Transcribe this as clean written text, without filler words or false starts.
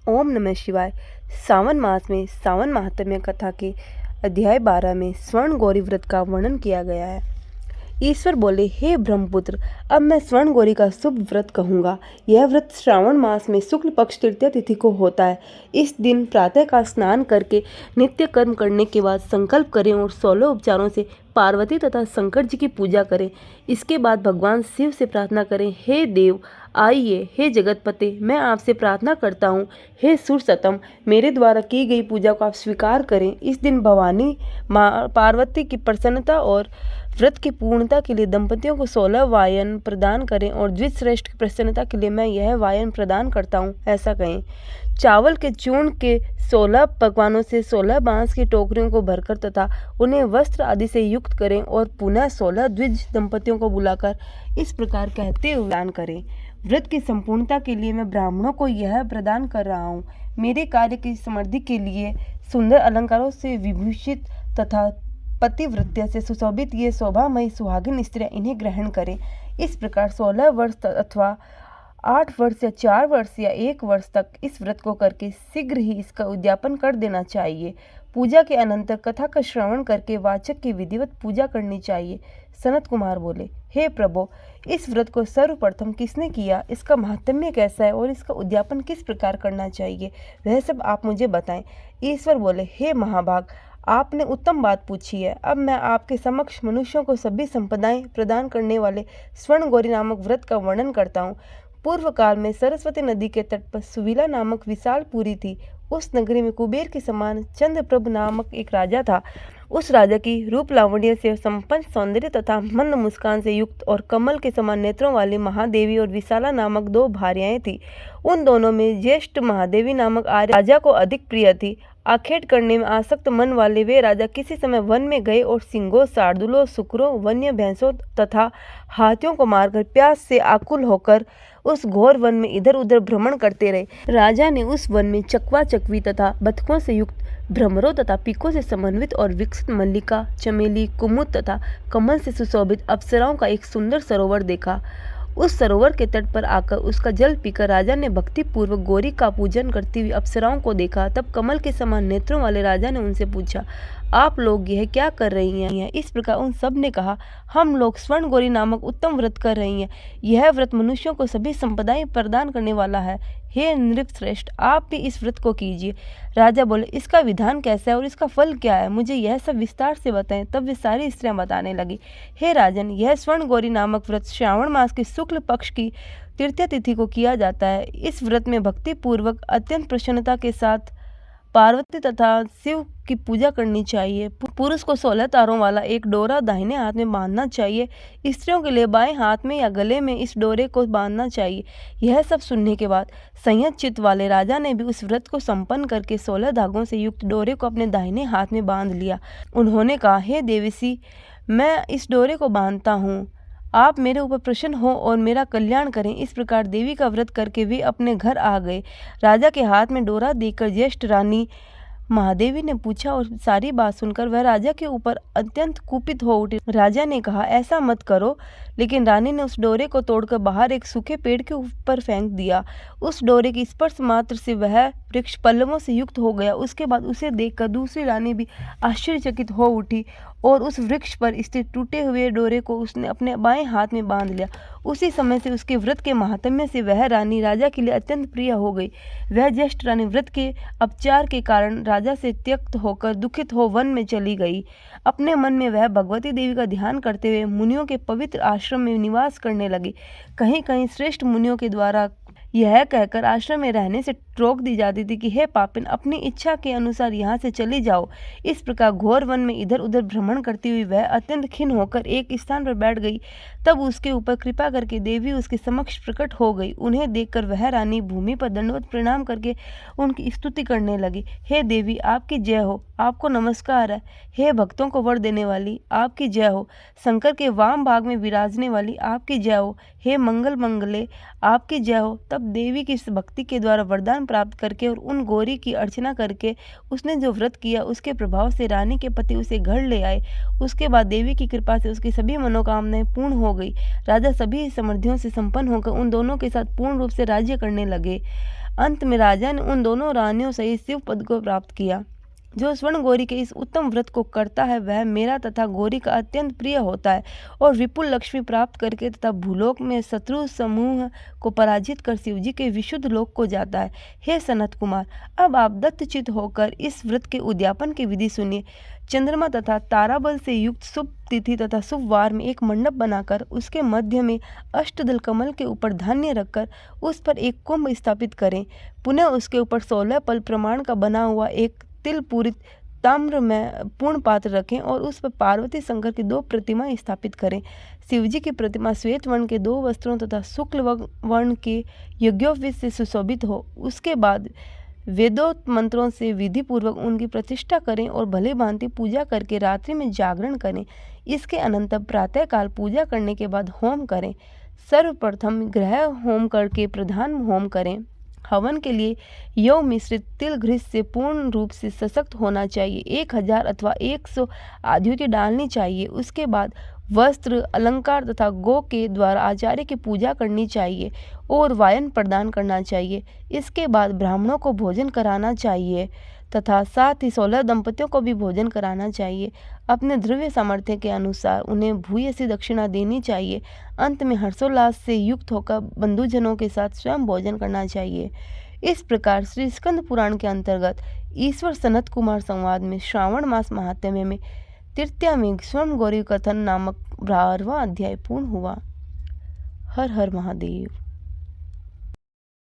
ओम नमः शिवाय। सावन मास में सावन महात्म्य कथा के अध्याय 12 में स्वर्ण गौरी व्रत का वर्णन किया गया है। ईश्वर बोले, हे ब्रह्मपुत्र, अब मैं स्वर्ण गौरी का शुभ व्रत कहूँगा। यह व्रत श्रावण मास में शुक्ल पक्ष तृतीया तिथि को होता है। इस दिन प्रातः का स्नान करके नित्य कर्म करने के बाद संकल्प करें और 16 उपचारों से पार्वती तथा शंकर जी की पूजा करें। इसके बाद भगवान शिव से प्रार्थना करें, हे देव आइए, हे जगतपते, मैं आपसे प्रार्थना करता हूँ, हे सुरसतम, मेरे द्वारा की गई पूजा को आप स्वीकार करें। इस दिन भवानी माँ पार्वती की प्रसन्नता और व्रत की पूर्णता के लिए दंपतियों को 16 वायन प्रदान करें और द्विजश्रेष्ठ की प्रसन्नता के लिए मैं यह वायन प्रदान करता हूँ, ऐसा कहें। चावल के चूर्ण के 16 पकवानों से 16 बांस की टोकरियों को भरकर तथा उन्हें वस्त्र आदि से युक्त करें और पुनः 16 द्विज दंपतियों को बुलाकर इस प्रकार कहते हुए दान करें, व्रत की संपूर्णता के लिए मैं ब्राह्मणों को यह प्रदान कर रहा हूँ। मेरे कार्य की समृद्धि के लिए सुंदर अलंकारों से विभूषित तथा पतिव्रत्या से सुशोभित ये शोभामयी सुहागिन स्त्रियां इन्हें ग्रहण करें। इस प्रकार 16 वर्ष अथवा 8 वर्ष या 4 वर्ष या 1 वर्ष तक इस व्रत को करके शीघ्र ही इसका उद्यापन कर देना चाहिए। पूजा के अनंतर कथा का श्रवण करके वाचक की विधिवत पूजा करनी चाहिए। सनत कुमार बोले, हे प्रभु, इस व्रत को सर्वप्रथम किसने किया, इसका महात्म्य कैसा है और इसका उद्यापन किस प्रकार करना चाहिए, वह सब आप मुझे बताएं। ईश्वर बोले, हे महाभाग, आपने उत्तम बात पूछी है। अब मैं आपके समक्ष मनुष्यों को सभी संपदाएं प्रदान करने वाले स्वर्ण गौरी नामक व्रत का वर्णन करता हूँ। पूर्व काल में सरस्वती नदी के तट पर सुविला नामक विशाल पुरी थी। उस नगरी में कुबेर के समान चंद्रप्रभ नामक एक राजा था। उस राजा की रूप लावण्य से संपन्न सौंदर्य तथा मंद मुस्कान से युक्त और कमल के समान नेत्रों वाली महादेवी और विशाला नामक 2 भार्याएं थी। उन दोनों में ज्येष्ठ महादेवी नामक आर्य राजा को अधिक प्रिय थी। आखेट करने में आसक्त मन वाले वे राजा किसी समय वन में गए और सिंहों, शार्दूलों, सुकरों, वन्य भैंसों तथा हाथियों को मारकर प्यास से आकुल होकर उस घोर वन में इधर उधर भ्रमण करते रहे। राजा ने उस वन में चकवा चकवी तथा बतखों से युक्त, भ्रमरों तथा पीकों से समन्वित और विकसित मल्लिका, चमेली, कुमुद तथा कमल से सुशोभित अप्सराओं का एक सुंदर सरोवर देखा। उस सरोवर के तट पर आकर उसका जल पीकर राजा ने भक्ति पूर्वक गौरी का पूजन करती हुई अप्सराओं को देखा। तब कमल के समान नेत्रों वाले राजा ने उनसे पूछा, आप लोग यह क्या कर रही हैं? इस प्रकार उन सब ने कहा, हम लोग स्वर्ण गौरी नामक उत्तम व्रत कर रही हैं। यह व्रत मनुष्यों को सभी संपदाएं प्रदान करने वाला है। हे नृपश्रेष्ठ, आप भी इस व्रत को कीजिए। राजा बोले, इसका विधान कैसा है और इसका फल क्या है, मुझे यह सब विस्तार से बताएं। तब वे सारी स्त्रियां बताने लगी, हे राजन, यह स्वर्ण गौरी नामक व्रत श्रावण मास के शुक्ल पक्ष की तृतीया तिथि को किया जाता है। इस व्रत में भक्ति पूर्वक अत्यंत प्रसन्नता के साथ पार्वती तथा शिव की पूजा करनी चाहिए। पुरुष को 16 तारों वाला एक डोरा दाहिने हाथ में बांधना चाहिए। स्त्रियों के लिए बाएं हाथ में या गले में इस डोरे को बांधना चाहिए। यह सब सुनने के बाद संयत चित्त वाले राजा ने भी उस व्रत को संपन्न करके 16 धागों से युक्त डोरे को अपने दाहिने हाथ में बांध लिया। उन्होंने कहा, हे देवेशी, मैं इस डोरे को बांधता हूँ, आप मेरे ऊपर प्रसन्न हो और मेरा कल्याण करें। इस प्रकार देवी का व्रत करके वे अपने घर आ गए। राजा के हाथ में डोरा देकर ज्येष्ठ रानी महादेवी ने पूछा और सारी बात सुनकर वह राजा के ऊपर अत्यंत कुपित हो उठी। राजा ने कहा, ऐसा मत करो, लेकिन रानी ने उस डोरे को तोड़कर बाहर एक सूखे पेड़ के ऊपर फेंक दिया। उस डोरे की स्पर्श मात्र से वह वृक्ष पल्लवों से युक्त हो गया। उसके बाद उसे देखकर दूसरी रानी भी आश्चर्यचकित हो उठी और उस वृक्ष पर स्थित टूटे हुए डोरे को उसने अपने बाएं हाथ में बांध लिया। उसी समय से उसके व्रत के महात्म्य से वह रानी राजा के लिए अत्यंत प्रिय हो गई। वह ज्येष्ठ रानी व्रत के अपचार के कारण राजा से त्यक्त होकर दुखित हो वन में चली गई। अपने मन में वह भगवती देवी का ध्यान करते हुए मुनियों के पवित्र आश्रम में निवास करने लगी। कहीं कहीं श्रेष्ठ मुनियों के द्वारा यह कहकर आश्रम में रहने से रोक दी जाती थी कि हे पापिन, अपनी इच्छा के अनुसार यहाँ से चली जाओ। इस प्रकार घोर वन में इधर उधर भ्रमण करती हुई वह अत्यंत खिन्न होकर एक स्थान पर बैठ गई। तब उसके ऊपर कृपा करके देवी उसके समक्ष प्रकट हो गई। उन्हें देखकर वह रानी भूमि पर दंडवत प्रणाम करके उनकी स्तुति करने लगी। हे देवी, आपकी जय हो, आपको नमस्कार है। हे भक्तों को वर देने वाली, आपकी जय हो। शंकर के वाम भाग में विराजने वाली, आपकी जय हो। हे मंगल मंगले, आपकी जय हो। तब देवी की इस भक्ति के द्वारा वरदान प्राप्त करके और उन गौरी की अर्चना करके उसने जो व्रत किया उसके प्रभाव से रानी के पति उसे घर ले आए। उसके बाद देवी की कृपा से उसकी सभी मनोकामनाएं पूर्ण हो गई। राजा सभी समृद्धियों से संपन्न होकर उन दोनों के साथ पूर्ण रूप से राज्य करने लगे। अंत में राजा ने उन दोनों रानियों सहित शिव पद को प्राप्त किया। जो स्वर्ण गौरी के इस उत्तम व्रत को करता है वह मेरा तथा गौरी का अत्यंत प्रिय होता है और विपुल लक्ष्मी प्राप्त करके तथा भूलोक में शत्रु समूह को पराजित कर शिवजी के विशुद्ध लोक को जाता है। हे सनत कुमार, अब आप दत्तचित होकर इस व्रत के उद्यापन की विधि सुनिए। चंद्रमा तथा ताराबल से युक्त शुभ तिथि तथा शुभ वार में एक मंडप बनाकर उसके मध्य में अष्टदल कमल के ऊपर धान्य रखकर उस पर एक कुंभ स्थापित करें। पुनः उसके ऊपर 16 पल प्रमाण का बना हुआ एक तिल पूरित ताम्र में पूर्ण पात्र रखें और उस पर पार्वती शंकर की 2 प्रतिमाएं स्थापित करें। शिवजी की प्रतिमा श्वेत वर्ण के 2 वस्त्रों तथा शुक्ल वर्ण के यज्ञोपवीत से सुशोभित हो। उसके बाद वेदोक्त मंत्रों से विधि पूर्वक उनकी प्रतिष्ठा करें और भली भांति पूजा करके रात्रि में जागरण करें। इसके अनंतर प्रातःकाल पूजा करने के बाद होम करें। सर्वप्रथम ग्रह होम करके प्रधान होम करें। हवन के लिए यव मिश्रित तिल घृत से पूर्ण रूप से सशक्त होना चाहिए। 1000 अथवा 100 आहुति डालनी चाहिए। उसके बाद वस्त्र अलंकार तथा गो के द्वारा आचार्य की पूजा करनी चाहिए और वायन प्रदान करना चाहिए। इसके बाद ब्राह्मणों को भोजन कराना चाहिए तथा साथ ही 16 दंपतियों को भी भोजन कराना चाहिए। अपने द्रव्य सामर्थ्य के अनुसार उन्हें भूयसी दक्षिणा देनी चाहिए। अंत में हर्षोल्लास से युक्त होकर बंधुजनों के साथ स्वयं भोजन करना चाहिए। इस प्रकार श्री स्कंद पुराण के अंतर्गत ईश्वर सनत कुमार संवाद में श्रावण मास महात्म्य में तृतीया में स्वर्ण गौरी कथन नामक 12वां अध्याय पूर्ण हुआ। हर हर महादेव।